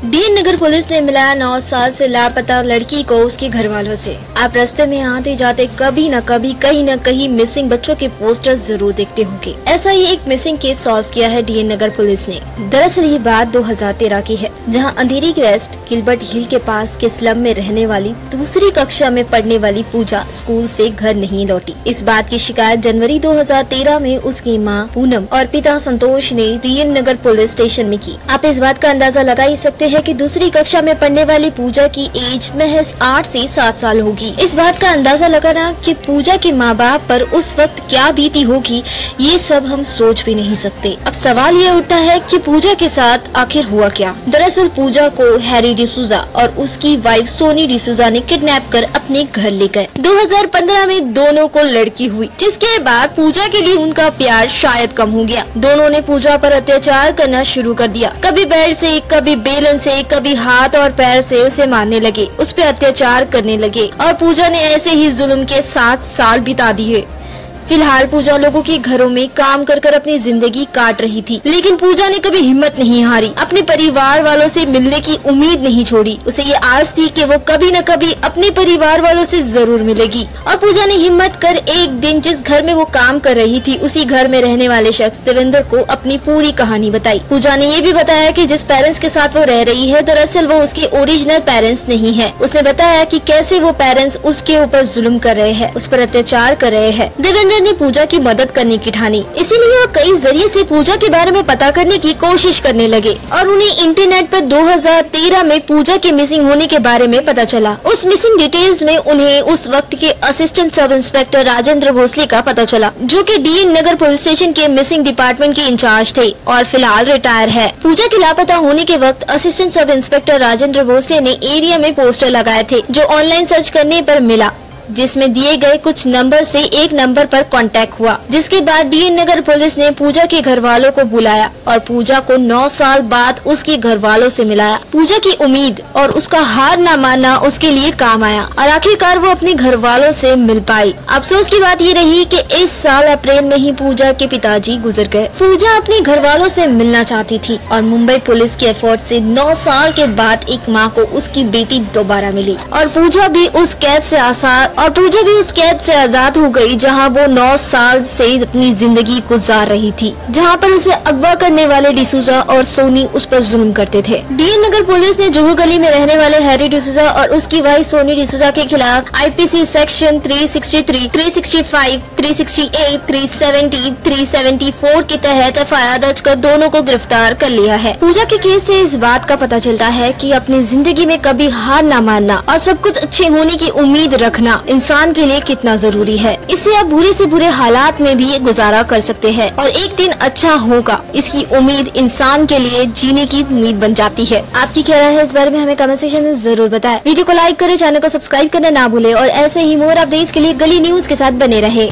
DN नगर police ने मिलाया 9 साल से लापता लड़की को उसके घर वालों से। आप रास्ते में आते जाते कभी न कभी कहीं न कहीं मिसिंग बच्चों के पोस्टर्स जरूर देखते होंगे। ऐसा ही एक मिसिंग केस सॉल्व किया है डीएन नगर पुलिस ने। दरअसल ये बात 2013 की है, जहां अंधेरी के वेस्ट गिलबर्ट हिल के पास के स्लम में रहने वाली दूसरी कक्षा में पढ़ने वाली पूजा स्कूल से घर नहीं लौटी। इस बात की शिकायत जनवरी 2013 में उसकी मां पूनम और पिता संतोष ने डीएन नगर पुलिस स्टेशन में की। आप इस बात का अंदाजा लगा ही सकते है कि दूसरी कक्षा में पढ़ने वाली पूजा की एज महज 8 से 7 साल होगी। इस बात का अंदाजा लगाना कि पूजा के माँ बाप पर उस वक्त क्या बीती होगी, ये सब हम सोच भी नहीं सकते। अब सवाल ये उठता है कि पूजा के साथ आखिर हुआ क्या। दरअसल पूजा को हैरी डिसूजा और उसकी वाइफ सोनी डिसूजा ने किडनैप कर अपने घर ले गए। 2015 में दोनों को लड़की हुई, जिसके बाद पूजा के लिए उनका प्यार शायद कम हो गया। दोनों ने पूजा पर अत्याचार करना शुरू कर दिया। कभी बेड से, कभी बेलन से, कभी हाथ और पैर से उसे मारने लगे, उस पर अत्याचार करने लगे और पूजा ने ऐसे ही जुल्म के 7 साल बिता दिए। फिलहाल पूजा लोगों के घरों में काम कर कर अपनी जिंदगी काट रही थी, लेकिन पूजा ने कभी हिम्मत नहीं हारी, अपने परिवार वालों से मिलने की उम्मीद नहीं छोड़ी। उसे ये आस थी कि वो कभी न कभी अपने परिवार वालों से जरूर मिलेगी। और पूजा ने हिम्मत कर एक दिन जिस घर में वो काम कर रही थी, उसी घर में रहने वाले शख्स देवेंद्र को अपनी पूरी कहानी बताई। पूजा ने ये भी बताया कि जिस पेरेंट्स के साथ वो रह रही है, दरअसल वो उसके ओरिजिनल पेरेंट्स नहीं है। उसने बताया कि कैसे वो पेरेंट्स उसके ऊपर जुल्म कर रहे हैं, उस पर अत्याचार कर रहे हैं। देवेंद्र ने पूजा की मदद करने की ठानी, इसीलिए वो कई जरिए से पूजा के बारे में पता करने की कोशिश करने लगे और उन्हें इंटरनेट पर 2013 में पूजा के मिसिंग होने के बारे में पता चला। उस मिसिंग डिटेल्स में उन्हें उस वक्त के assistant sub inspector Rajendra Bhosle का पता चला, जो कि डीएन नगर पुलिस स्टेशन के मिसिंग डिपार्टमेंट के इंचार्ज थे और फिलहाल रिटायर है। पूजा के लापता होने के वक्त assistant sub inspector Rajendra Bhosle ने एरिया में पोस्टर लगाए थे, जो ऑनलाइन सर्च करने पर मिला, जिसमें दिए गए कुछ नंबर से एक नंबर पर कांटेक्ट हुआ। जिसके बाद डीएन नगर पुलिस ने पूजा के घर वालों को बुलाया और पूजा को 9 साल बाद उसके घर वालों से मिलाया। पूजा की उम्मीद और उसका हार न मानना उसके लिए काम आया और आखिरकार वो अपने घर वालों से मिल पाई। अफसोस की बात ये रही कि इस साल अप्रैल में ही पूजा के पिताजी गुजर गए। पूजा अपने घर वालों से मिलना चाहती थी और मुंबई पुलिस के एफर्ट से 9 साल के बाद एक माँ को उसकी बेटी दोबारा मिली और पूजा भी उस कैद से आजाद हो गई, जहां वो 9 साल से अपनी जिंदगी गुजार रही थी, जहां पर उसे अगवा करने वाले डिसूजा और सोनी उस पर जुल्म करते थे। डीएन नगर पुलिस ने जुहू गली में रहने वाले हैरी डिसूजा और उसकी वाइफ सोनी डिसूजा के खिलाफ आईपीसी सेक्शन 363, 365, 368, 370, 374 के तहत एफआईआर दर्ज कर दोनों को गिरफ्तार कर लिया है। पूजा के केस से इस बात का पता चलता है कि अपनी जिंदगी में कभी हार न मानना और सब कुछ अच्छे होने की उम्मीद रखना इंसान के लिए कितना जरूरी है। इससे आप बुरे से बुरे हालात में भी गुजारा कर सकते हैं और एक दिन अच्छा होगा, इसकी उम्मीद इंसान के लिए जीने की उम्मीद बन जाती है। आपकी क्या राय है इस बारे में हमें कमेंट सेक्शन में जरूर बताएं। वीडियो को लाइक करें, चैनल को सब्सक्राइब करना ना भूले और ऐसे ही मोर अपडेट्स के लिए गली न्यूज के साथ बने रहे।